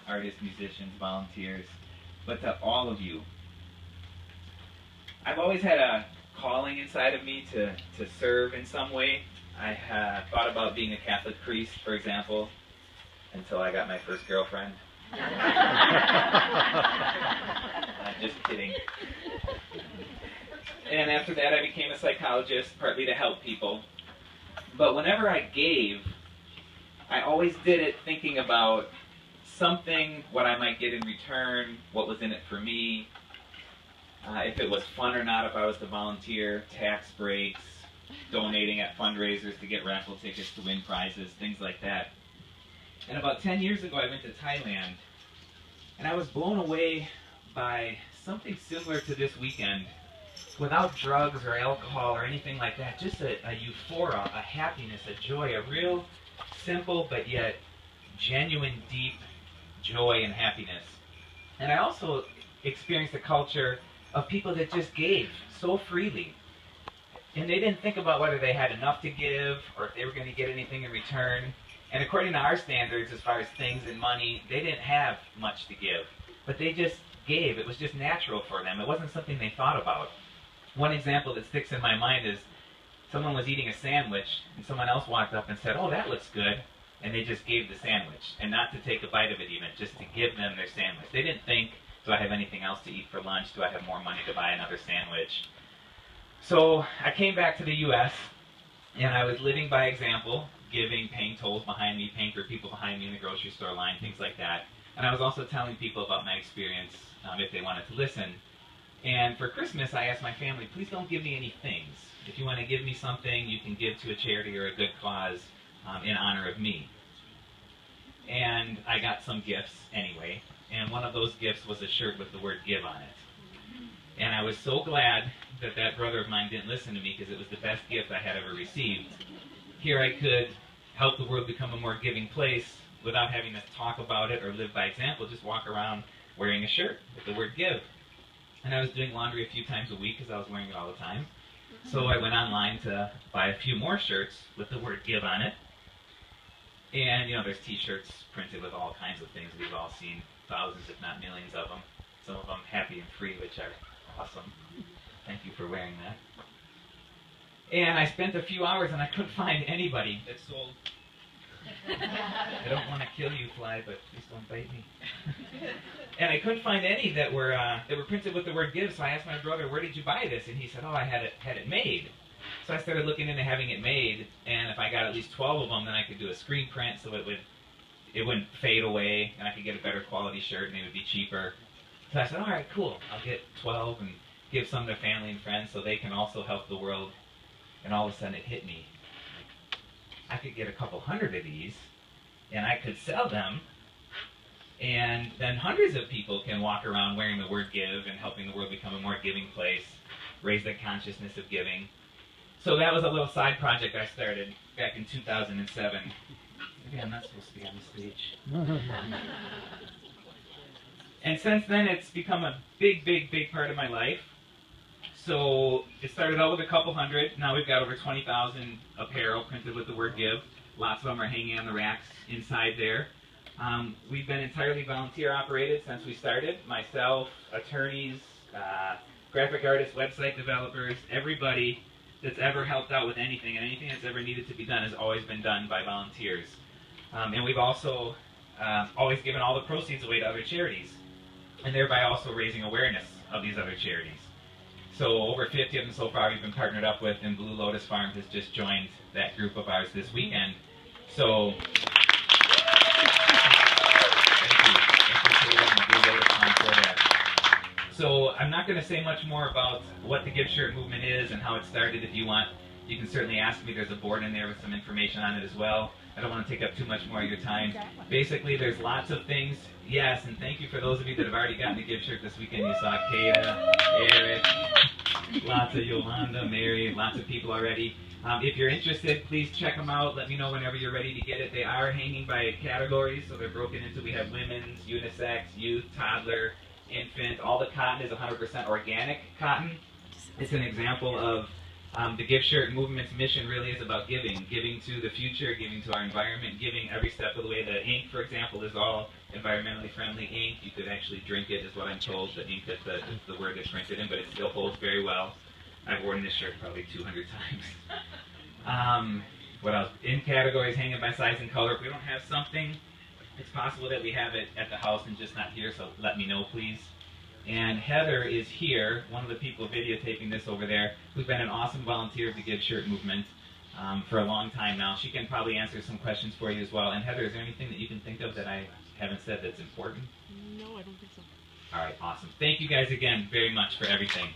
artists, musicians, volunteers, but to all of you. I've always had a calling inside of me to serve in some way. I thought about being a Catholic priest, for example, until I got my first girlfriend. I'm just kidding. And after that, I became a psychologist, partly to help people. But whenever I gave, I always did it thinking about something, what I might get in return, what was in it for me, if it was fun or not, if I was to volunteer, tax breaks, donating at fundraisers to get raffle tickets to win prizes, things like that. And about 10 years ago, I went to Thailand, and I was blown away by something similar to this weekend, without drugs or alcohol or anything like that, just a euphoria, a happiness, a joy, a real simple but yet genuine, deep joy and happiness. And I also experienced a culture of people that just gave so freely. And they didn't think about whether they had enough to give or if they were going to get anything in return. And according to our standards, as far as things and money, they didn't have much to give. But they just gave. It was just natural for them. It wasn't something they thought about. One example that sticks in my mind is someone was eating a sandwich and someone else walked up and said, "Oh, that looks good." And they just gave the sandwich, and not to take a bite of it even, just to give them their sandwich. They didn't think, do I have anything else to eat for lunch? Do I have more money to buy another sandwich? So I came back to the U.S., and I was living by example, giving, paying tolls behind me, paying for people behind me in the grocery store line, things like that. And I was also telling people about my experience if they wanted to listen. And for Christmas, I asked my family, please don't give me any things. If you want to give me something, you can give to a charity or a good cause in honor of me. And I got some gifts anyway, and one of those gifts was a shirt with the word "give" on it. And I was so glad that that brother of mine didn't listen to me, because it was the best gift I had ever received. Here I could help the world become a more giving place without having to talk about it or live by example, just walk around wearing a shirt with the word "give." And I was doing laundry a few times a week because I was wearing it all the time. So I went online to buy a few more shirts with the word "give" on it. And, you know, there's t-shirts printed with all kinds of things. We've all seen thousands, if not millions of them. Some of them happy and free, which are awesome. Thank you for wearing that. And I spent a few hours and I couldn't find anybody that sold. I don't want to kill you, fly, but please don't bite me. And I couldn't find any that were printed with the word "give. So I asked my brother, "Where did you buy this?" And he said, "Oh, I had it made." So I started looking into having it made, and if I got at least 12 of them, then I could do a screen print so it wouldn't fade away, and I could get a better quality shirt, and it would be cheaper. So I said, all right, cool. I'll get 12 and give some to family and friends so they can also help the world. And all of a sudden it hit me. I could get a couple hundred of these, and I could sell them, and then hundreds of people can walk around wearing the word "give" and helping the world become a more giving place, raise the consciousness of giving. So that was a little side project I started back in 2007. Maybe I'm not supposed to be on the stage. And since then, it's become a big, big, big part of my life. So it started out with a couple hundred. Now we've got over 20,000 apparel printed with the word "give." Lots of them are hanging on the racks inside there. We've been entirely volunteer operated since we started. Myself, attorneys, graphic artists, website developers, everybody that's ever helped out with anything, and anything that's ever needed to be done has always been done by volunteers. And we've also always given all the proceeds away to other charities, and thereby also raising awareness of these other charities. So over 50 of them so far we've been partnered up with, and Blue Lotus Farm has just joined that group of ours this weekend. So So I'm not going to say much more about what the Give Shirt movement is and how it started. If you want, you can certainly ask me. There's a board in there with some information on it as well. I don't want to take up too much more of your time. Basically, there's lots of things. Yes, and thank you for those of you that have already gotten the Give Shirt this weekend. You saw Kata, Eric, lots of Yolanda, Mary, lots of people already. If you're interested, please check them out. Let me know whenever you're ready to get it. They are hanging by categories, so they're broken into, we have women's, unisex, youth, toddler, infant. All the cotton is 100% organic cotton. It's an example of the Give Shirt movement's mission really is about giving. Giving to the future, giving to our environment, giving every step of the way. The ink, for example, is all environmentally friendly ink. You could actually drink it, is what I'm told, the ink that the word is printed in, but it still holds very well. I've worn this shirt probably 200 times. What else? In categories, hanging by size and color. If we don't have something, it's possible that we have it at the house and just not here, so let me know, please. And Heather is here, one of the people videotaping this over there, who's been an awesome volunteer of the Give Shirt movement for a long time now. She can probably answer some questions for you as well. And Heather, is there anything that you can think of that I haven't said that's important? No, I don't think so. All right, awesome. Thank you guys again very much for everything.